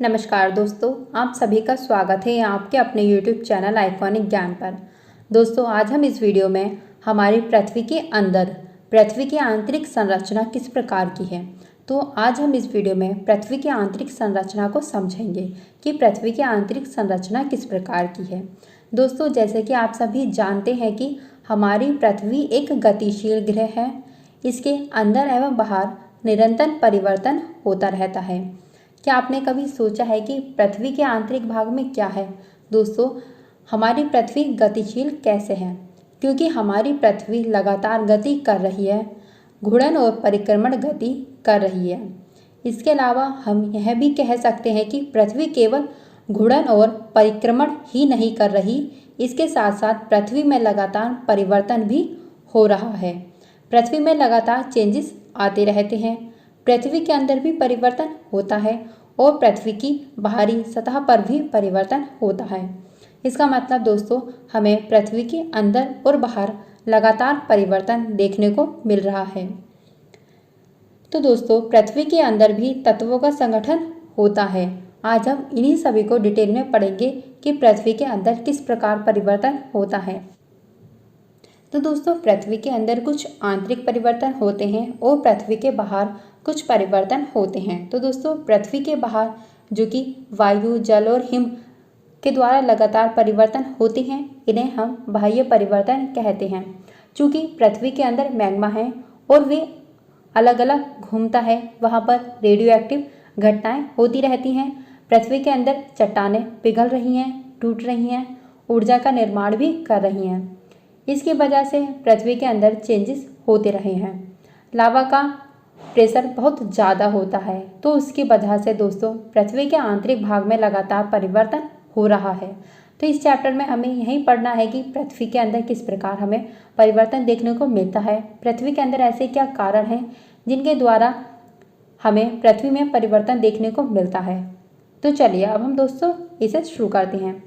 नमस्कार दोस्तों, आप सभी का स्वागत है आपके अपने YouTube चैनल आइकॉनिक ज्ञान पर। दोस्तों, आज हम इस वीडियो में हमारी पृथ्वी के अंदर पृथ्वी की आंतरिक संरचना किस प्रकार की है। तो आज हम इस वीडियो में पृथ्वी की आंतरिक संरचना को समझेंगे कि पृथ्वी की आंतरिक संरचना किस प्रकार की है। दोस्तों, जैसे कि आप सभी जानते हैं कि हमारी पृथ्वी एक गतिशील ग्रह है। इसके अंदर एवं बाहर निरंतर परिवर्तन होता रहता है। क्या आपने कभी सोचा है कि पृथ्वी के आंतरिक भाग में क्या है? दोस्तों, हमारी पृथ्वी गतिशील कैसे है? क्योंकि हमारी पृथ्वी लगातार गति कर रही है, घूर्णन और परिक्रमण गति कर रही है। इसके अलावा हम यह भी कह सकते हैं कि पृथ्वी केवल घूर्णन और परिक्रमण ही नहीं कर रही, इसके साथ साथ पृथ्वी में लगातार परिवर्तन भी हो रहा है। पृथ्वी में लगातार चेंजेस आते रहते हैं। पृथ्वी के अंदर भी परिवर्तन होता है और पृथ्वी की बाहरी सतह पर भी परिवर्तन होता है। इसका मतलब दोस्तों, हमें पृथ्वी के अंदर और बाहर लगातार परिवर्तन देखने को मिल रहा है। तो दोस्तों, पृथ्वी के अंदर भी तत्वों का संगठन होता है। आज हम इन्हीं सभी को डिटेल में पढ़ेंगे कि पृथ्वी के अंदर किस प्रकार परिवर्तन होता है। तो दोस्तों, पृथ्वी के अंदर कुछ आंतरिक परिवर्तन होते हैं और पृथ्वी के बाहर कुछ परिवर्तन होते हैं। तो दोस्तों, पृथ्वी के बाहर जो कि वायु, जल और हिम के द्वारा लगातार परिवर्तन होते हैं, इन्हें हम बाह्य परिवर्तन कहते हैं। चूँकि पृथ्वी के अंदर मैग्मा है और वे अलग अलग घूमता है, वहाँ पर रेडियो एक्टिव घटनाएँ होती रहती हैं। पृथ्वी के अंदर चट्टानें पिघल रही हैं, टूट रही हैं, ऊर्जा का निर्माण भी कर रही हैं। इसकी वजह से पृथ्वी के अंदर चेंजेस होते रहे हैं। लावा का प्रेशर बहुत ज़्यादा होता है, तो उसकी वजह से दोस्तों पृथ्वी के आंतरिक भाग में लगातार परिवर्तन हो रहा है। तो इस चैप्टर में हमें यही पढ़ना है कि पृथ्वी के अंदर किस प्रकार हमें परिवर्तन देखने को मिलता है। पृथ्वी के अंदर ऐसे क्या कारण हैं जिनके द्वारा हमें पृथ्वी में परिवर्तन देखने को मिलता है। तो चलिए अब हम दोस्तों इसे शुरू करते हैं।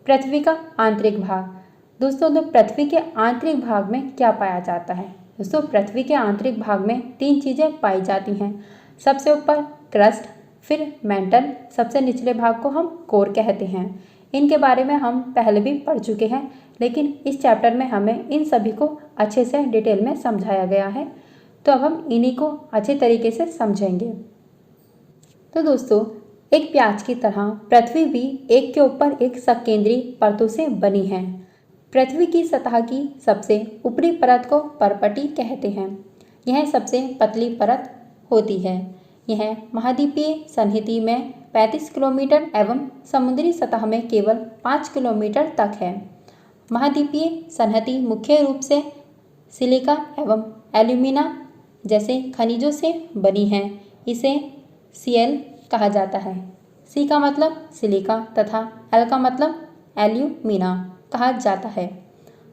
पृथ्वी का आंतरिक भाग। दोस्तों, तो पृथ्वी के आंतरिक भाग में क्या पाया जाता है? दोस्तों, पृथ्वी के आंतरिक भाग में 3 चीज़ें पाई जाती हैं। सबसे ऊपर क्रस्ट, फिर मेंटल, सबसे निचले भाग को हम कोर कहते हैं। इनके बारे में हम पहले भी पढ़ चुके हैं, लेकिन इस चैप्टर में हमें इन सभी को अच्छे से डिटेल में समझाया गया है। तो अब हम इन्हीं को अच्छे तरीके से समझेंगे। तो दोस्तों, एक प्याज की तरह पृथ्वी भी एक के ऊपर एक सकेंद्री परतों से बनी है। पृथ्वी की सतह की सबसे ऊपरी परत को परपटी कहते हैं। यह सबसे पतली परत होती है। यह महाद्वीपीय संहति में 35 किलोमीटर एवं समुद्री सतह में केवल 5 किलोमीटर तक है। महाद्वीपीय संहति मुख्य रूप से सिलिका एवं एल्यूमिना जैसे खनिजों से बनी है। इसे Cl कहा जाता है। सी का मतलब सिलिका तथा एल का मतलब एल्यूमिना कहा जाता है।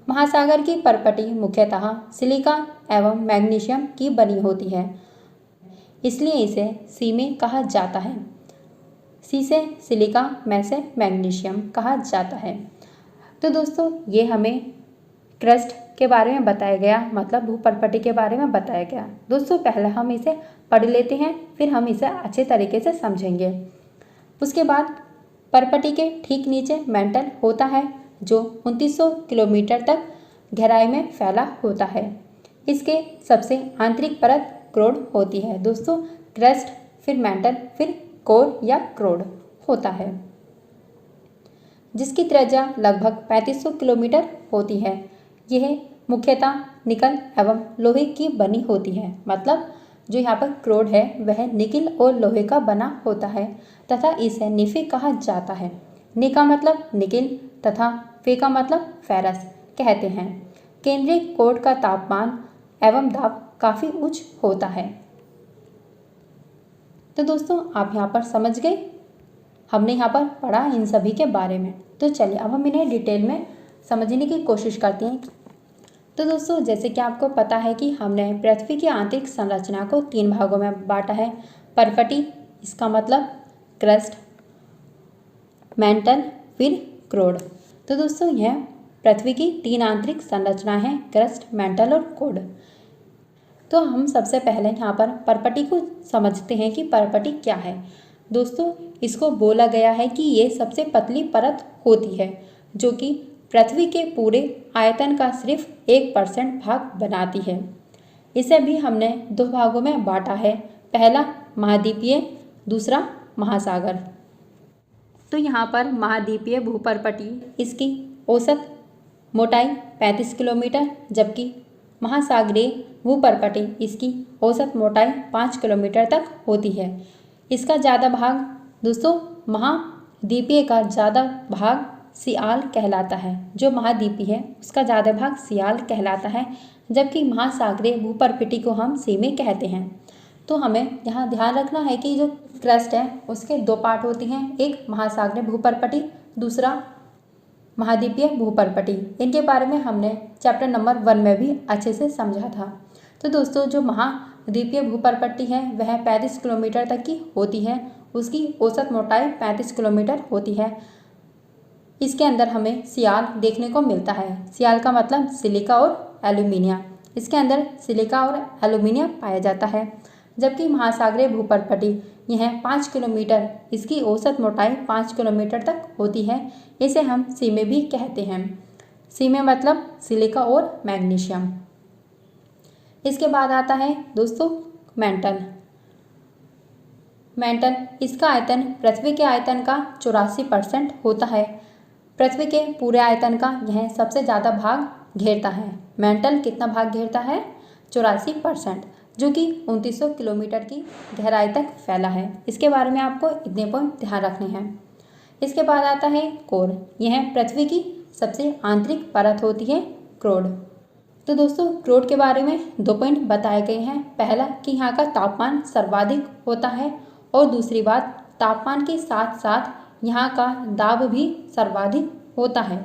महासागर की परपटी मुख्यतः सिलिका एवं मैग्नीशियम की बनी होती है, इसलिए इसे सी में कहा जाता है। सी से सिलिका, में से मैग्नीशियम कहा जाता है। तो दोस्तों, ये हमें क्रस्ट के बारे में बताया गया, मतलब भूपरपटी के बारे में बताया गया। दोस्तों, पहले हम इसे पढ़ लेते हैं, फिर हम इसे अच्छे तरीके से समझेंगे। उसके बाद परपटी के ठीक नीचे मेंटल होता है, जो 2900 किलोमीटर तक गहराई में फैला होता है। इसके सबसे आंतरिक परत क्रोड होती है। दोस्तों, क्रस्ट, फिर मेंटल, फिर कोर या क्रोड होता है, जिसकी त्रिज्या लगभग 3500 किलोमीटर होती है। यह मुख्यतः निकल एवं लोहे की बनी होती है। मतलब जो यहाँ पर क्रोड है वह निकिल और लोहे का बना होता है तथा इसे निफे कहा जाता है। नि का मतलब निकिल तथा फे का मतलब फेरस कहते हैं। केंद्रीय कोर का तापमान एवं दाब काफ़ी उच्च होता है। तो दोस्तों, आप यहाँ पर समझ गए, हमने यहाँ पर पढ़ा इन सभी के बारे में। तो चलिए अब हम इन्हें डिटेल में समझने की कोशिश करते हैं। तो दोस्तों, जैसे कि आपको पता है कि हमने पृथ्वी की आंतरिक संरचना को 3 भागों में बांटा है। परपटी, इसका मतलब क्रस्ट, मेंटल, फिर क्रोड। तो दोस्तों, यह पृथ्वी की 3 आंतरिक संरचना है, क्रस्ट, मेंटल और कोर। तो हम सबसे पहले यहाँ पर परपटी को समझते हैं कि परपटी क्या है। दोस्तों इसको बोला गया है कि ये सबसे पतली परत होती है जो कि पृथ्वी के पूरे आयतन का सिर्फ 1% भाग बनाती है। इसे भी हमने 2 भागों में बांटा है, पहला महाद्वीपीय, दूसरा महासागर। तो यहाँ पर महाद्वीपीय भूपर्पटी इसकी औसत मोटाई 35 किलोमीटर, जबकि महासागरीय भूपर्पटी इसकी औसत मोटाई 5 किलोमीटर तक होती है। इसका ज़्यादा भाग दोस्तों महाद्वीपीय का ज़्यादा भाग सियाल कहलाता है, जो महाद्वीपीय है उसका ज़्यादा भाग सियाल कहलाता है, जबकि महासागरीय भूपर्पटी को हम सीमे कहते हैं। तो हमें यहाँ ध्यान रखना है कि जो क्रस्ट है उसके 2 पार्ट होती हैं, एक महासागरीय भूपर्पटी, दूसरा महाद्वीपीय भूपर्पटी। इनके बारे में हमने चैप्टर नंबर 1 में भी अच्छे से समझा था। तो दोस्तों जो महाद्वीपीय भूपर्पटी है वह 35 किलोमीटर तक की होती है, उसकी औसत मोटाई 35 किलोमीटर होती है। इसके अंदर हमें सियाल देखने को मिलता है। सियाल का मतलब सिलिका और एल्यूमिनियम। इसके अंदर सिलिका और एल्यूमिनियम पाया जाता है, जबकि महासागरीय भूपर्पटी यह 5 किलोमीटर, इसकी औसत मोटाई 5 किलोमीटर तक होती है। इसे हम सीमे भी कहते हैं। सीमे मतलब सिलिका और मैग्नीशियम। इसके बाद आता है दोस्तों मैंटल। मैंटल इसका आयतन पृथ्वी के आयतन का 84% होता है। पृथ्वी के पूरे आयतन का यह सबसे ज़्यादा भाग घेरता है। मैंटल कितना भाग घेरता है? 84%, जो कि 2900 किलोमीटर की गहराई तक फैला है। इसके बारे में आपको इतने पॉइंट ध्यान रखने हैं। इसके बाद आता है कोर। यह पृथ्वी की सबसे आंतरिक परत होती है, क्रोड। तो दोस्तों क्रोड के बारे में 2 पॉइंट बताए गए हैं। पहला कि यहाँ का तापमान सर्वाधिक होता है, और दूसरी बात तापमान के साथ साथ यहाँ का दाब भी सर्वाधिक होता है।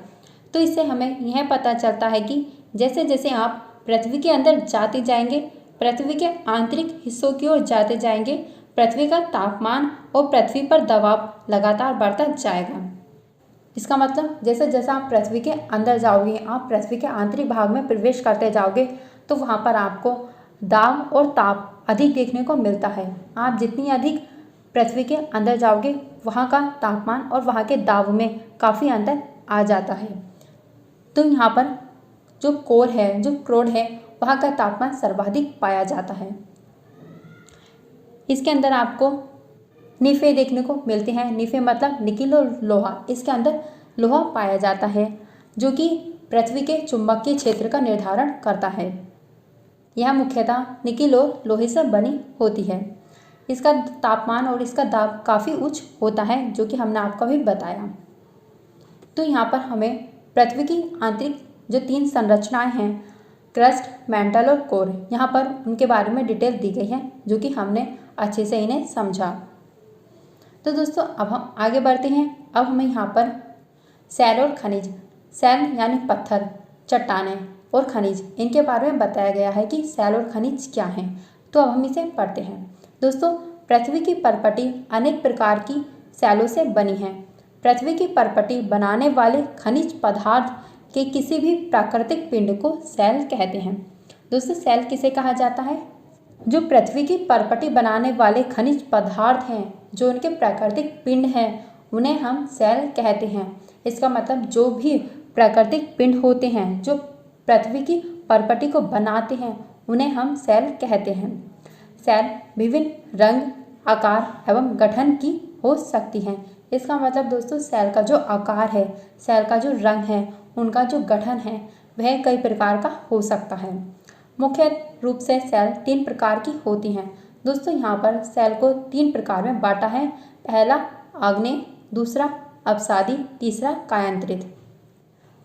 तो इससे हमें यह पता चलता है कि जैसे जैसे आप पृथ्वी के अंदर जाते जाएंगे, पृथ्वी के आंतरिक हिस्सों की ओर जाते जाएंगे, पृथ्वी का तापमान और पृथ्वी पर दबाव लगातार बढ़ता जाएगा। इसका मतलब जैसे जैसे आप पृथ्वी के अंदर जाओगे, आप पृथ्वी के आंतरिक भाग में प्रवेश करते जाओगे, तो वहाँ पर आपको दाब और ताप अधिक देखने को मिलता है। आप जितनी अधिक पृथ्वी के अंदर जाओगे, वहाँ का तापमान और वहाँ के दाब में काफ़ी अंतर आ जाता है। तो यहाँ पर जो कोर है, जो क्रोड है, वहाँ का तापमान सर्वाधिक पाया जाता है। इसके अंदर आपको निफे देखने को मिलते हैं। निफे मतलब निकिल और लोहा। इसके अंदर लोहा पाया जाता है, जो कि पृथ्वी के चुंबकीय क्षेत्र का निर्धारण करता है। यह मुख्यतः निकिल और लोहे से बनी होती है। इसका तापमान और इसका दाब काफ़ी उच्च होता है, जो कि हमने आपको भी बताया। तो यहाँ पर हमें पृथ्वी की आंतरिक जो 3 संरचनाएं हैं, क्रस्ट, मैंटल और कोर, यहाँ पर उनके बारे में डिटेल दी गई है, जो कि हमने अच्छे से इन्हें समझा। तो दोस्तों अब हम आगे बढ़ते हैं। अब हमें यहाँ पर सैल और खनिज, सैल यानी पत्थर, चट्टानें और खनिज, इनके बारे में बताया गया है कि सैल और खनिज क्या हैं। तो अब हम इसे पढ़ते हैं। दोस्तों पृथ्वी की परपटी अनेक प्रकार की सैलों से बनी है। पृथ्वी की परपटी बनाने वाले खनिज पदार्थ के किसी भी प्राकृतिक पिंड को सैल कहते हैं। दोस्तों सैल किसे कहा जाता है? जो पृथ्वी की परपटी बनाने वाले खनिज पदार्थ हैं, जो उनके प्राकृतिक पिंड हैं, उन्हें हम सैल कहते हैं। इसका मतलब जो भी प्राकृतिक पिंड होते हैं, जो पृथ्वी की परपटी को बनाते हैं, उन्हें हम सैल कहते हैं। सैल विभिन्न रंग, आकार एवं गठन की हो सकती हैं। इसका मतलब दोस्तों सैल का जो आकार है, सैल का जो रंग है, उनका जो गठन है, वह कई प्रकार का हो सकता है। मुख्य रूप से सैल 3 प्रकार की होती हैं। दोस्तों यहाँ पर सैल को 3 प्रकार में बांटा है। पहला आग्नेय, दूसरा अपसादी, तीसरा कायांतरित।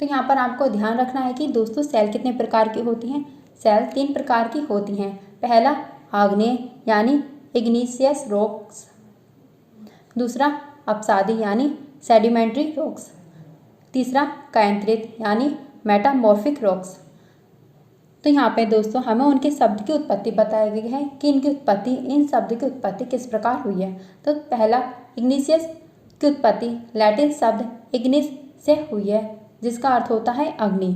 तो यहाँ पर आपको ध्यान रखना है कि दोस्तों सैल कितने प्रकार की होती हैं? सैल 3 प्रकार की होती हैं। पहला आग्नेय यानी इग्नीशियस रॉक्स, दूसरा अपसादी यानी सेडिमेंट्री रॉक्स, तीसरा कायांतरित यानी मेटामॉर्फिक रॉक्स। तो यहाँ पे दोस्तों हमें उनके शब्द की उत्पत्ति बताई गई है कि इन शब्द की उत्पत्ति किस प्रकार हुई है। तो पहला इग्निशियस की उत्पत्ति लैटिन शब्द इग्निस से हुई है, जिसका अर्थ होता है अग्नि।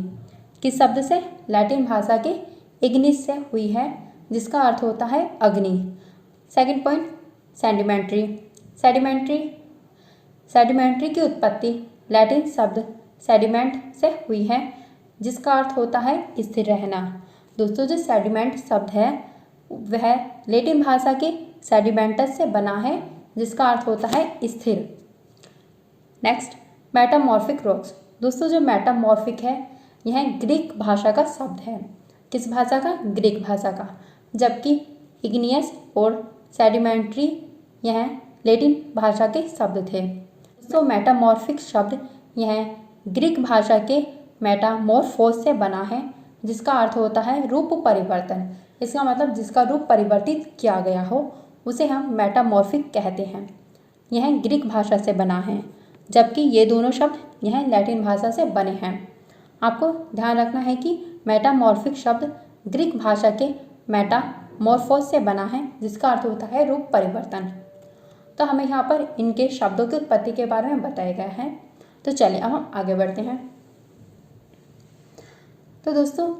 किस शब्द से? लैटिन भाषा के इग्निस से हुई है, जिसका अर्थ होता है अग्नि। Second point sedimentary. Sedimentary sedimentary की उत्पत्ति लैटिन शब्द सेडिमेंट से हुई है, जिसका अर्थ होता है स्थिर रहना। दोस्तों, जो सेडिमेंट शब्द है वह लैटिन भाषा के सेडिमेंटस से बना है, जिसका अर्थ होता है स्थिर। Next, metamorphic rocks. दोस्तों, जो मेटामॉर्फिक है यह ग्रीक भाषा का शब्द है। किस भाषा का? ग्रीक भाषा का। जबकि इग्नियस और सेडिमेंट्री यह लैटिन भाषा के शब्द थे। दोस्तों, मेटामॉर्फिक शब्द यह ग्रीक भाषा के मेटामॉर्फोस से बना है, जिसका अर्थ होता है रूप परिवर्तन। इसका मतलब जिसका रूप परिवर्तित किया गया हो उसे हम मेटामॉर्फिक कहते हैं। यह ग्रीक भाषा से बना है, जबकि ये दोनों शब्द यह लैटिन भाषा से बने हैं। आपको ध्यान रखना है कि मेटामॉर्फिक शब्द ग्रीक भाषा के मेटामॉर्फोस से बना है, जिसका अर्थ होता है रूप परिवर्तन। तो हमें यहाँ पर इनके शब्दों की उत्पत्ति के बारे में बताया गया है। तो चलिए अब हम आगे बढ़ते हैं। तो दोस्तों,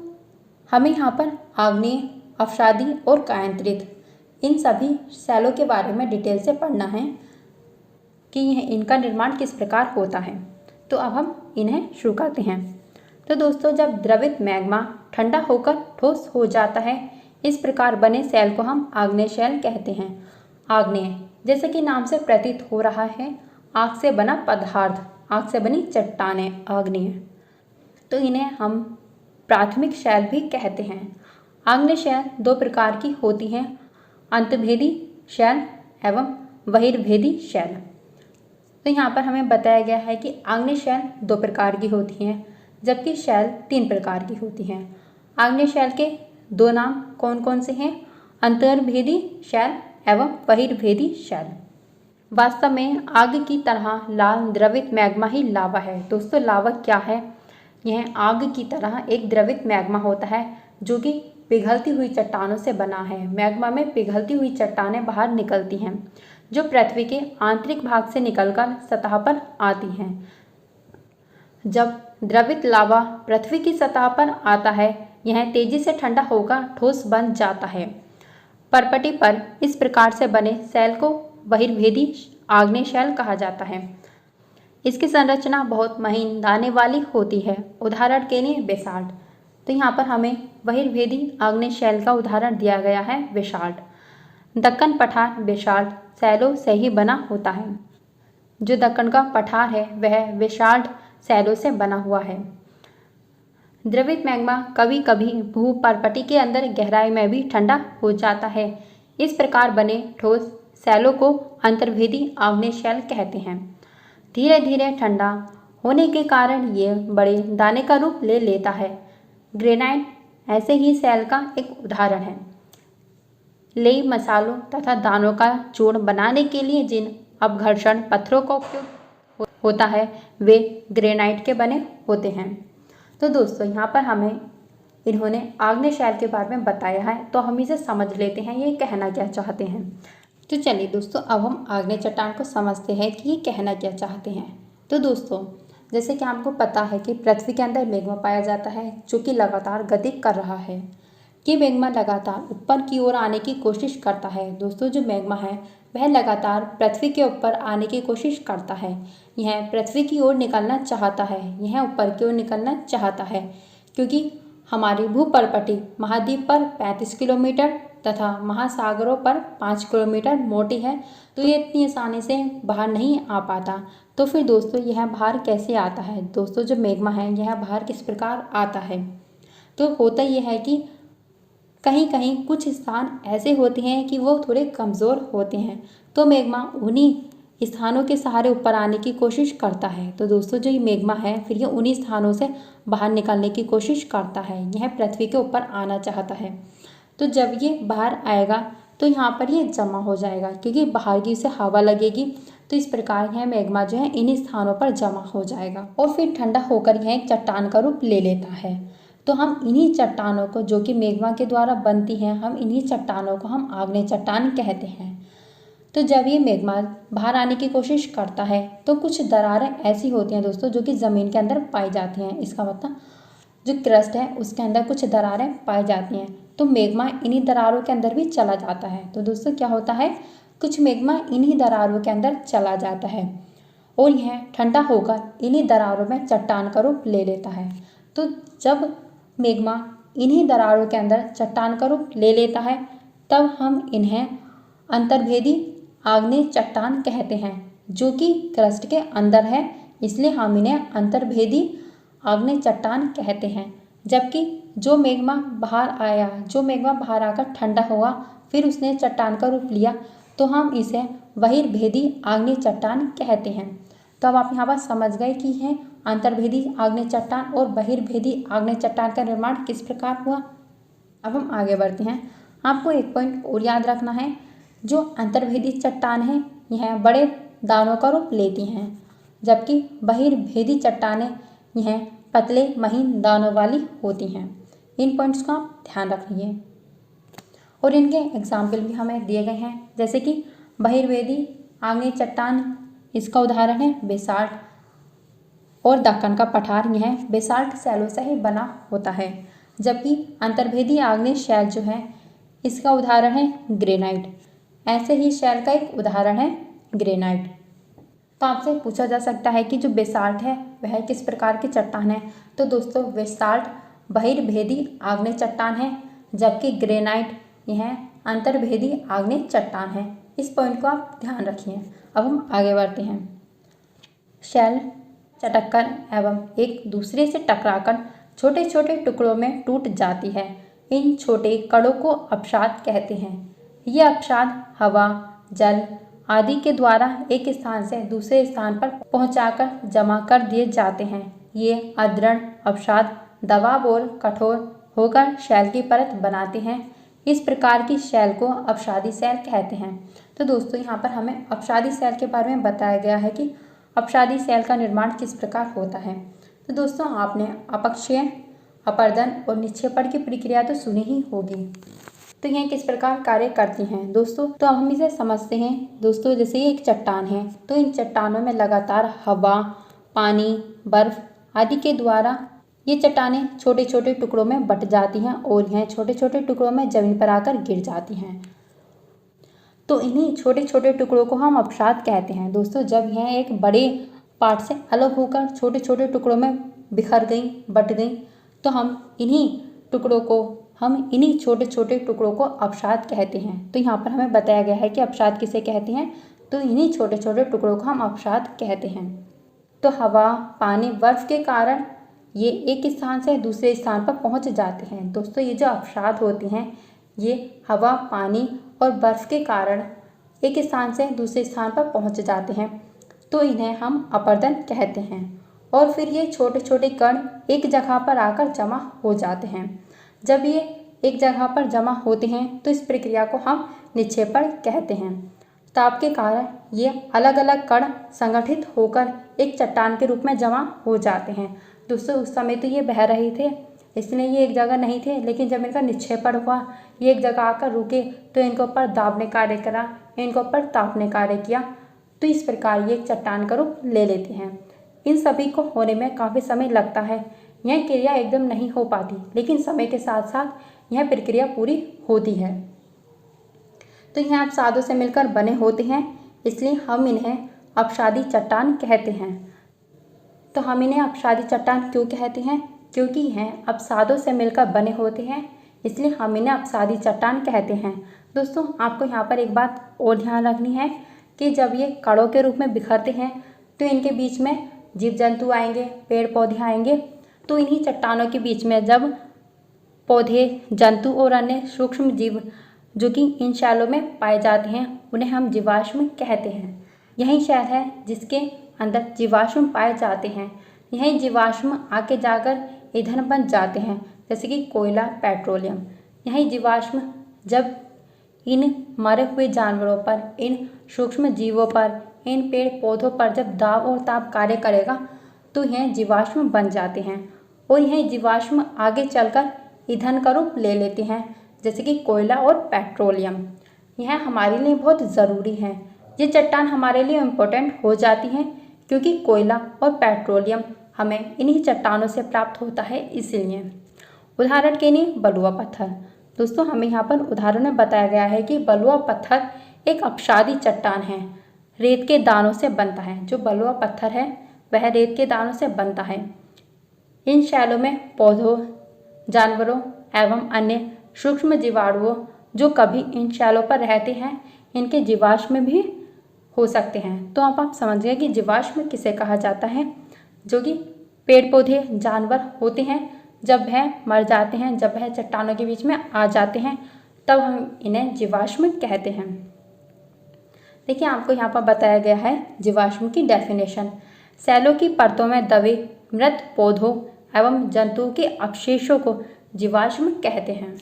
हमें यहाँ पर आग्नेय, अवसादी और कायांतरित इन सभी सेलों के बारे में डिटेल से पढ़ना है कि इनका निर्माण किस प्रकार होता है। तो अब हम इन्हें शुरू करते हैं। तो दोस्तों, जब द्रवित मैग्मा ठंडा होकर ठोस हो जाता है, इस प्रकार बने सेल को हम आग्नेय सेल कहते हैं। आग्नेय, जैसे कि नाम से प्रतीत हो रहा है, आग से बना पदार्थ, आग से बनी चट्टानें आग्नेय। तो इन्हें हम प्राथमिक शैल भी कहते हैं। आग्नेय शैल दो प्रकार की होती हैं, अंतभेदी शैल एवं बहिर्भेदी शैल। तो यहाँ पर हमें बताया गया है कि आग्नेय शैल दो प्रकार की होती हैं, जबकि शैल तीन प्रकार की होती हैं। आग्नेय शैल के दो नाम कौन कौन से हैं? अंतर्भेदी शैल एवं बहिर्भेदी शैल। वास्तव में आग की तरह लाल द्रवित मैग्मा ही लावा है। दोस्तों, लावा क्या है? यह आग की तरह एक द्रवित मैग्मा होता है, जो कि पिघलती हुई चट्टानों से बना है। मैग्मा में पिघलती हुई चट्टानें बाहर निकलती हैं, जो पृथ्वी के आंतरिक भाग से निकलकर सतह पर आती हैं। जब द्रवित लावा पृथ्वी की सतह पर आता है, यह तेजी से ठंडा होकर ठोस बन जाता है। परपटी पर इस प्रकार से बने सेल को बहिर्भेदी आग्नेय शैल कहा जाता है। इसकी संरचना बहुत महीन दाने वाली होती है। उदाहरण के लिए बेसाल्ट। तो यहाँ पर हमें बहिर्भेदी आग्नेय शैल का उदाहरण दिया गया है बेसाल्ट। दक्कन पठार बेसाल्ट सेलों से ही बना होता है। जो दक्कन का पठार है वह बेसाल्ट सेलों से बना हुआ है। द्रवित मैग्मा कभी कभी भूपर्पटी के अंदर गहराई में भी ठंडा हो जाता है। इस प्रकार बने ठोस सेलों को अंतर्भेदी आग्नेय शैल कहते हैं। धीरे धीरे ठंडा होने के कारण ये बड़े दाने का रूप ले लेता है। ग्रेनाइट ऐसे ही सेल का एक उदाहरण है। लेई मसालों तथा दानों का चूर्ण बनाने के लिए जिन अपघर्षण पत्थरों का उपयोग होता है वे ग्रेनाइट के बने होते हैं। तो दोस्तों, यहाँ पर हमें इन्होंने आग्नेय शैल के बारे में बताया है, तो हम इसे समझ लेते हैं ये कहना क्या चाहते हैं। तो चलिए दोस्तों, अब हम आग्नेय चट्टान को समझते हैं कि ये कहना क्या चाहते हैं। तो दोस्तों, जैसे कि आपको पता है कि पृथ्वी के अंदर मैग्मा पाया जाता है, जो कि लगातार गति कर रहा है। ये मैग्मा लगातार ऊपर की ओर आने की कोशिश करता है। दोस्तों, जो मैग्मा है वह लगातार पृथ्वी के ऊपर आने की कोशिश करता है। यह पृथ्वी की ओर निकलना चाहता है, यह ऊपर की ओर निकलना चाहता है, क्योंकि हमारी भूपर्पटी महाद्वीप पर 35 किलोमीटर तथा महासागरों पर 5 किलोमीटर मोटी है, तो ये इतनी आसानी से बाहर नहीं आ पाता। तो फिर दोस्तों, यह बाहर कैसे आता है? दोस्तों, जो मैग्मा है यह बाहर किस प्रकार आता है? तो होता यह है कि कहीं कहीं कुछ स्थान ऐसे होते हैं कि वो थोड़े कमज़ोर होते हैं, तो मैग्मा उन्हीं स्थानों के सहारे ऊपर आने की कोशिश करता है। तो दोस्तों, जो ये मैग्मा है फिर ये उन्हीं स्थानों से बाहर निकलने की कोशिश करता है। यह पृथ्वी के ऊपर आना चाहता है। तो जब ये बाहर आएगा तो यहाँ पर ये जमा हो जाएगा, क्योंकि बाहर की उसे हवा लगेगी। तो इस प्रकार यह मैग्मा जो है इन्हीं स्थानों पर जमा हो जाएगा और फिर ठंडा होकर यह एक चट्टान का रूप ले लेता है। तो हम इन्हीं चट्टानों को, जो कि मैग्मा के द्वारा बनती हैं, हम इन्हीं चट्टानों को हम आग्नेय चट्टान कहते हैं। तो जब ये मैग्मा बाहर आने की कोशिश करता है तो कुछ दरारें ऐसी होती हैं दोस्तों, जो कि ज़मीन के अंदर पाई जाती हैं। इसका मतलब जो क्रस्ट है उसके अंदर कुछ दरारें पाई जाती हैं, तो मैग्मा इन्हीं दरारों के अंदर भी चला जाता है। तो दोस्तों, क्या होता है, कुछ मैग्मा इन्हीं दरारों के अंदर चला जाता है और यह ठंडा होकर इन्हीं दरारों में चट्टान का रूप ले लेता है। तो जब मैग्मा इन्हीं दरारों के अंदर चट्टान का रूप ले लेता है तब हम इन्हें अंतर्भेदी आग्नेय चट्टान कहते हैं, जो कि क्रस्ट के अंदर है, इसलिए हम इन्हें अंतर्भेदी आग्नेय चट्टान कहते हैं। जबकि जो मैग्मा बाहर आकर ठंडा हुआ फिर उसने चट्टान का रूप लिया तो हम इसे बहिर्भेदी आग्नेय चट्टान कहते हैं। तो अब आप यहाँ पर समझ गए कि है अंतर्भेदी आग्नेय चट्टान और बहिर्भेदी आग्नेय चट्टान का निर्माण किस प्रकार हुआ। अब हम आगे बढ़ते हैं। आपको एक पॉइंट और याद रखना है, जो अंतर्भेदी चट्टान है यह बड़े दानों का रूप लेती हैं, जबकि बहिर्भेदी चट्टानें यह पतले महीन दानों वाली होती हैं। इन पॉइंट्स को आप ध्यान रखिए और इनके एग्जाम्पल भी हमें दिए गए हैं, जैसे कि बहिर्भेदी आग्नेय चट्टान, इसका उदाहरण है बेसाल्ट और दक्कन का पठार, यह बेसाल्ट शैलों से ही बना होता है। जबकि अंतर्भेदी आग्नेय शैल जो है इसका उदाहरण है ग्रेनाइट। ऐसे ही शैल का एक उदाहरण है ग्रेनाइट। तो आपसे पूछा जा सकता है कि जो बेसाल्ट है वह किस प्रकार की चट्टान है। तो दोस्तों बेसाल्ट बहिर्भेदी आग्नेय चट्टान है, जबकि ग्रेनाइट यह अंतर्भेदी आग्नेय चट्टान है। इस पॉइंट को आप ध्यान रखिए। अब हम आगे बढ़ते हैं। शैल चटककर एवं एक दूसरे से टकराकर छोटे छोटे टुकड़ों में टूट जाती है। इन छोटे कणों को अपशाद कहते हैं। ये अपशाद हवा, जल आदि के द्वारा एक स्थान से दूसरे स्थान पर पहुंचाकर जमा कर दिए जाते हैं। ये अद्रढ़ अपशाद दबाव और कठोर होकर शैल की परत बनाते हैं। इस प्रकार की शैल को अपशादी शैल कहते हैं। तो दोस्तों यहाँ पर हमें अपशादी शैल के बारे में बताया गया है कि अपशादी शैल का निर्माण किस प्रकार होता है। तो दोस्तों आपने अपक्षय, अपरदन और निक्षेपण की प्रक्रिया तो सुनी ही होगी। तो यह किस प्रकार कार्य करती हैं दोस्तों, तो अब हम इसे समझते हैं। दोस्तों जैसे ये एक चट्टान है तो इन चट्टानों में लगातार हवा, पानी, बर्फ आदि के द्वारा ये चट्टानें छोटे छोटे टुकड़ों में बट जाती हैं और यह छोटे छोटे टुकड़ों में जमीन पर आकर गिर जाती हैं। तो इन्हीं छोटे छोटे टुकड़ों को हम अपशाद कहते हैं। दोस्तों जब यह एक बड़े पार्ट से अलग होकर छोटे छोटे टुकड़ों में बिखर गई, बट गई, तो हम इन्हीं छोटे छोटे टुकड़ों को अपशाद कहते हैं। तो यहाँ पर हमें बताया गया है कि अपशाद किसे कहते हैं, तो इन्हीं छोटे छोटे टुकड़ों को हम अपशाद कहते हैं। तो हवा, पानी, बर्फ के कारण ये एक स्थान से दूसरे स्थान पर पहुँच जाते हैं। दोस्तों ये जो अपशाद होती हैं ये हवा, पानी और बर्फ के कारण एक स्थान से दूसरे स्थान पर पहुँच जाते हैं, तो इन्हें हम अपरदन कहते हैं। और फिर ये छोटे छोटे कण एक जगह पर आकर जमा हो जाते हैं। जब ये एक जगह पर जमा होते हैं तो इस प्रक्रिया को हम निक्षेपण कहते हैं। ताप के कारण ये अलग अलग कण संगठित होकर एक चट्टान के रूप में जमा हो जाते हैं। दोस्तों उस समय तो ये बह रहे थे, इसलिए ये एक जगह नहीं थे, लेकिन जब इनका निक्षेपण हुआ, ये एक जगह आकर रुके तो इनके ऊपर दाब ने कार्य करा, इनके ऊपर ताप ने कार्य किया, तो इस प्रकार ये एक चट्टान का रूप ले लेते हैं। इन सभी को होने में काफ़ी समय लगता है। यह क्रिया एकदम नहीं हो पाती, लेकिन समय के साथ साथ यह प्रक्रिया पूरी होती है। तो यह अपसादों से मिलकर बने होते हैं, इसलिए हम इन्हें अपसादी चट्टान कहते हैं। तो हम इन्हें अपसादी चट्टान क्यों कहते हैं, क्योंकि यह अपसादों से मिलकर बने होते हैं, इसलिए हम इन्हें अपसादी चट्टान कहते हैं। दोस्तों आपको यहाँ पर एक बात और ध्यान रखनी है कि जब ये कणों के रूप में बिखरते हैं तो इनके बीच में जीव जंतु आएंगे, पेड़ पौधे आएंगे। तो इन्हीं चट्टानों के बीच में जब पौधे, जंतु और अन्य सूक्ष्म जीव जो कि इन शैलों में पाए जाते हैं उन्हें हम जीवाश्म कहते हैं। यही शैल है जिसके अंदर जीवाश्म पाए जाते हैं। यही जीवाश्म आके जाकर ईंधन बन जाते हैं, जैसे कि कोयला, पेट्रोलियम। यही जीवाश्म जब इन मरे हुए जानवरों पर, इन सूक्ष्म जीवों पर, इन पेड़ पौधों पर जब दाब और ताप कार्य करेगा तो यह जीवाश्म बन जाते हैं और यह जीवाश्म आगे चलकर ईंधन का रूप ले लेते हैं, जैसे कि कोयला और पेट्रोलियम। यह हमारे लिए बहुत ज़रूरी है। ये चट्टान हमारे लिए इम्पोर्टेंट हो जाती हैं क्योंकि कोयला और पेट्रोलियम हमें इन्हीं चट्टानों से प्राप्त होता है। इसलिए उदाहरण के लिए बलुआ पत्थर। दोस्तों हमें यहाँ पर उदाहरण में बताया गया है कि बलुआ पत्थर एक अपसादी चट्टान है, रेत के दानों से बनता है। जो बलुआ पत्थर है वह रेत के दानों से बनता है। इन शैलों में पौधों, जानवरों एवं अन्य सूक्ष्म जीवाणुओं जो कभी इन शैलों पर रहते हैं, इनके जीवाश्म भी हो सकते हैं। तो अब आप समझ गए कि जीवाश्म किसे कहा जाता है। जो कि पेड़ पौधे, जानवर होते हैं, जब वह मर जाते हैं, जब वह चट्टानों के बीच में आ जाते हैं, तब हम इन्हें जीवाश्म कहते हैं। देखिए, आपको यहाँ पर बताया गया है जीवाश्म की डेफिनेशन। शैलों की परतों में दबे मृत पौधों एवं जंतुओं के अवशेषों को जीवाश्म कहते हैं।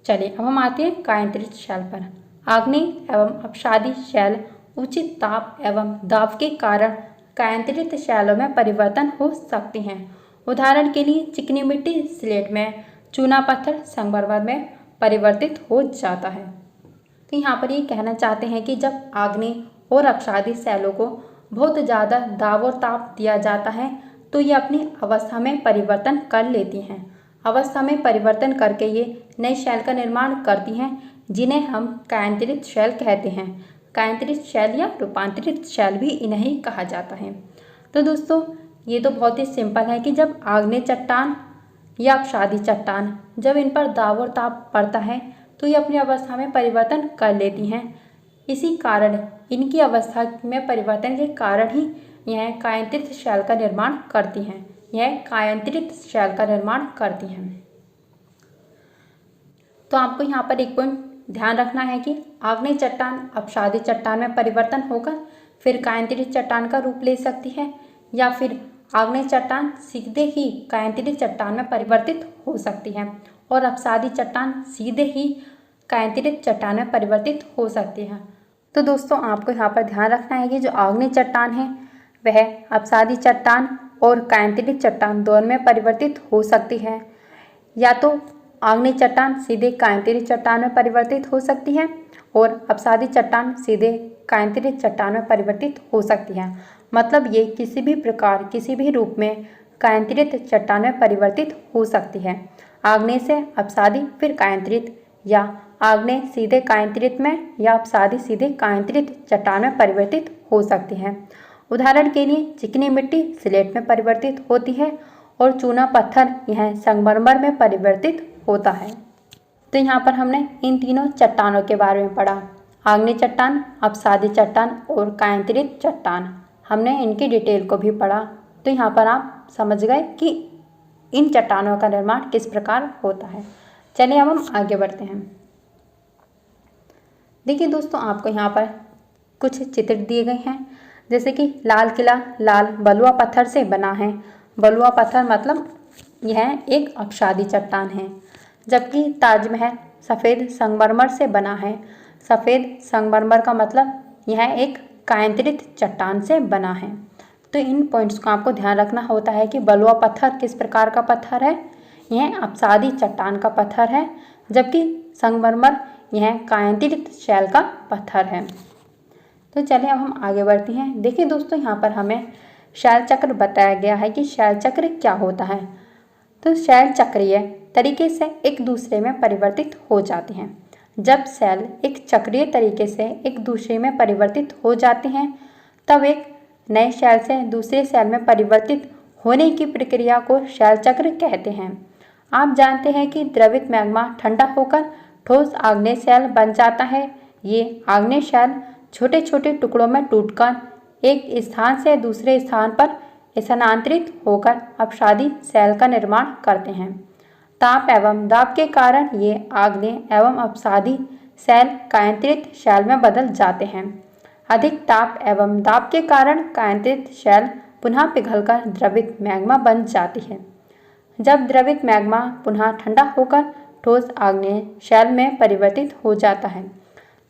चलिए, अब हम आते हैं कायांतरित शैल पर। आग्नेय एवं अपसादी शैल उचित ताप एवं दाब के कारण कायांतरित शैलों में परिवर्तन हो सकते हैं। उदाहरण के लिए चिकनी मिट्टी स्लेट में, चूना पत्थर संगमरमर में परिवर्तित हो जाता है। तो यहाँ पर ये कहना चाहते हैं कि जब आग्नेय और अपसादी शैलों को बहुत ज़्यादा दाब और ताप दिया जाता है तो ये अपनी अवस्था में परिवर्तन कर लेती हैं। अवस्था में परिवर्तन करके ये नए शैल का निर्माण करती हैं, जिन्हें हम कायांतरित शैल कहते हैं। कायांतरित शैल या रूपांतरित शैल भी इन्हें ही कहा जाता है। तो दोस्तों, ये तो बहुत ही सिंपल है कि जब आग्नेय चट्टान या अपसादी चट्टान, जब इन पर दाब और ताप पड़ता है तो ये अपनी अवस्था में परिवर्तन कर लेती हैं। इसी कारण इनकी अवस्था में परिवर्तन के कारण ही यह कायांतरित शैल का निर्माण करती हैं। यह कायांतरित शैल का निर्माण करती हैं। तो आपको यहाँ पर एक पॉइंट ध्यान रखना है कि आग्नेय चट्टान अपसादी चट्टान में परिवर्तन होकर फिर कायांतरित चट्टान का रूप ले सकती है, या फिर आग्नेय चट्टान सीधे ही कायांतरित चट्टान में परिवर्तित हो सकती है और अपसादी चट्टान सीधे ही कायांतरित चट्टान में परिवर्तित हो सकती है। तो दोस्तों, आपको यहाँ पर ध्यान रखना है कि जो आग्नेय चट्टान है वह अपसादी चट्टान और कायांतरित चट्टान दोनों में परिवर्तित हो सकती है, या तो आग्नेय चट्टान सीधे कायांतरित चट्टान में परिवर्तित हो सकती है और अपसादी चट्टान सीधे कायांतरित चट्टान में परिवर्तित हो सकती है। मतलब ये किसी भी प्रकार, किसी भी रूप में कायांतरित चट्टान में परिवर्तित हो सकती है। आग्नेय से अपसादी फिर कायांतरित, या आग्नेय सीधे कायांतरित में या अपसादी सीधे कायांतरित चट्टान में परिवर्तित हो सकती है। उदाहरण के लिए चिकनी मिट्टी स्लेट में परिवर्तित होती है और चूना पत्थर यह संगमरमर में परिवर्तित होता है। तो यहाँ पर हमने इन तीनों चट्टानों के बारे में पढ़ा, आग्नेय चट्टान, अपसादी चट्टान और कायांतरित चट्टान। हमने इनकी डिटेल को भी पढ़ा। तो यहाँ पर आप समझ गए कि इन चट्टानों का निर्माण किस प्रकार होता है। चलिए, अब हम आगे बढ़ते हैं। देखिए दोस्तों, आपको यहाँ पर कुछ चित्र दिए गए हैं, जैसे कि लाल किला लाल बलुआ पत्थर से बना है। बलुआ पत्थर मतलब यह एक अपसादी चट्टान है, जबकि ताजमहल सफ़ेद संगमरमर से बना है। सफ़ेद संगमरमर का मतलब यह एक कायांतरित चट्टान से बना है। तो इन पॉइंट्स को आपको ध्यान रखना होता है कि बलुआ पत्थर किस प्रकार का पत्थर है, यह अपसादी चट्टान का पत्थर है, जबकि संगमरमर यह कायांतरित शैल का पत्थर है। तो चलिए, अब हम आगे बढ़ते हैं। देखिए दोस्तों, यहाँ पर हमें शैल चक्र बताया गया है कि शैल चक्र क्या होता है। तो शैल चक्रीय तरीके से एक दूसरे में परिवर्तित हो जाते हैं। जब सेल एक चक्रीय तरीके से एक दूसरे में परिवर्तित हो जाते हैं, तब एक नए सेल से दूसरे सेल में परिवर्तित होने की प्रक्रिया को शैल चक्र कहते हैं। आप जानते हैं कि द्रवित मैग्मा ठंडा होकर ठोस आग्नेय सेल बन जाता है। ये आग्नेय सेल छोटे छोटे टुकड़ों में टूटकर एक स्थान से दूसरे स्थान पर स्थानांतरित होकर अपसादी सेल का निर्माण करते हैं। ताप एवं दाब के कारण ये आग्नेय एवं अपसादी सेल कायांतरित सेल में बदल जाते हैं। अधिक ताप एवं दाब के कारण कायांतरित सेल पुनः पिघलकर द्रवित मैग्मा बन जाती है। जब द्रवित मैग्मा पुनः ठंडा होकर ठोस आग्नेय सेल में परिवर्तित हो जाता है।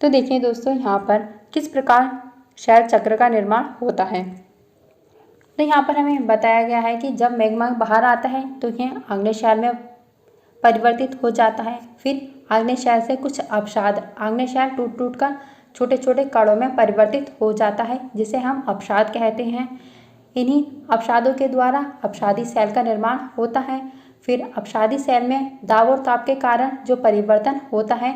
तो देखिए दोस्तों, यहाँ पर किस प्रकार शैल चक्र का निर्माण होता है। तो यहाँ पर हमें बताया गया है कि जब मैग्मा बाहर आता है तो यह आग्नेय सेल में परिवर्तित हो जाता है। फिर आग्नेय सेल से कुछ अपसाद आग्नेय सेल टूट टूट कर छोटे छोटे कणों में परिवर्तित हो जाता है, जिसे हम अपसाद कहते हैं। इन्हीं अपसादों के द्वारा अपसादी सेल का निर्माण होता है। फिर अपसादी सेल में दाब और ताप के कारण जो परिवर्तन होता है,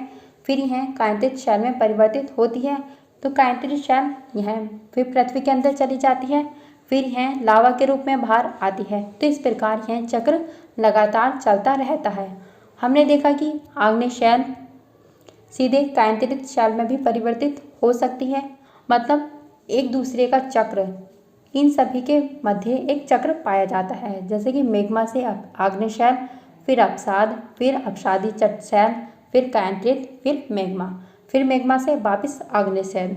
फिर यह कायांतरित शैल में परिवर्तित होती है। तो कायांतरित शैल यह फिर पृथ्वी के अंदर चली जाती है, फिर यह लावा के रूप में बाहर आती है। तो इस प्रकार यह चक्र लगातार चलता रहता है। हमने देखा कि आग्नेय शैल सीधे कायांतरित शैल में भी परिवर्तित हो सकती है, मतलब एक दूसरे का चक्र, इन सभी के मध्य एक चक्र पाया जाता है। जैसे कि मैग्मा से आग्नेय शैल, फिर अपसाद, फिर अपसादी शैल, फिर कायांतरित, फिर मैग्मा से वापस आग्नेय शैल।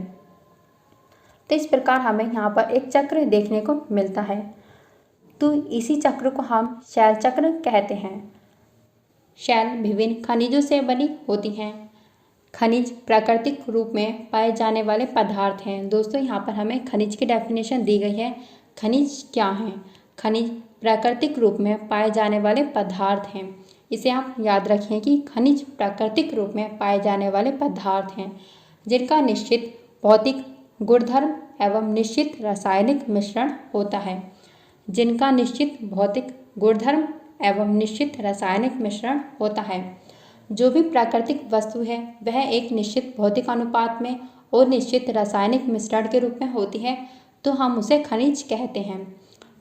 तो इस प्रकार हमें यहाँ पर एक चक्र देखने को मिलता है। तो इसी चक्र को हम शैल चक्र कहते हैं। शैल विभिन्न खनिजों से बनी होती हैं। खनिज प्राकृतिक रूप में पाए जाने वाले पदार्थ हैं। दोस्तों यहाँ पर हमें खनिज की डेफिनेशन दी गई है। खनिज क्या हैं? खनिज प्राकृतिक रूप में पाए जाने वाले पदार्थ हैं। इसे आप याद रखें कि खनिज प्राकृतिक रूप में पाए जाने वाले पदार्थ हैं जिनका निश्चित भौतिक गुणधर्म एवं निश्चित रासायनिक मिश्रण होता है। जिनका निश्चित भौतिक गुणधर्म एवं निश्चित रासायनिक मिश्रण होता है। जो भी प्राकृतिक वस्तु है वह एक निश्चित भौतिक अनुपात में और निश्चित रासायनिक मिश्रण के रूप में होती है, तो हम उसे खनिज कहते हैं।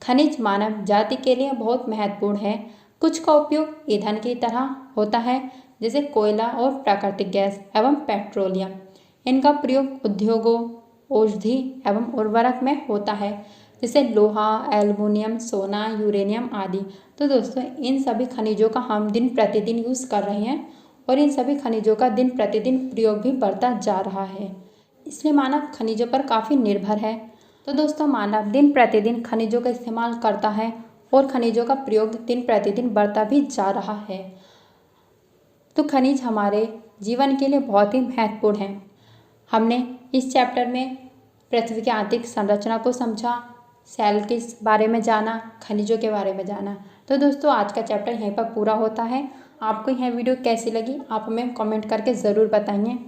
खनिज मानव जाति के लिए बहुत महत्वपूर्ण है। कुछ का उपयोग ईंधन की तरह होता है, जैसे कोयला और प्राकृतिक गैस एवं पेट्रोलियम। इनका प्रयोग उद्योगों, औषधि एवं उर्वरक में होता है, जैसे लोहा, एल्युमिनियम, सोना, यूरेनियम आदि। तो दोस्तों इन सभी खनिजों का हम दिन प्रतिदिन यूज़ कर रहे हैं और इन सभी खनिजों का दिन प्रतिदिन प्रयोग भी बढ़ता जा रहा है, इसलिए मानव खनिजों पर काफ़ी निर्भर है। तो दोस्तों मानव दिन प्रतिदिन खनिजों का इस्तेमाल करता है और खनिजों का प्रयोग दिन प्रतिदिन बढ़ता भी जा रहा है। तो खनिज हमारे जीवन के लिए बहुत ही महत्वपूर्ण है। हमने इस चैप्टर में पृथ्वी की आंतरिक संरचना को समझा, सेल के बारे में जाना, खनिजों के बारे में जाना। तो दोस्तों आज का चैप्टर यहीं पर पूरा होता है। आपको यह वीडियो कैसी लगी आप हमें कमेंट करके ज़रूर बताइए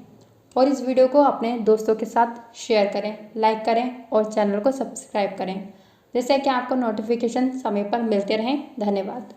और इस वीडियो को अपने दोस्तों के साथ शेयर करें, लाइक करें और चैनल को सब्सक्राइब करें, जिससे कि आपको नोटिफिकेशन समय पर मिलते रहें। धन्यवाद।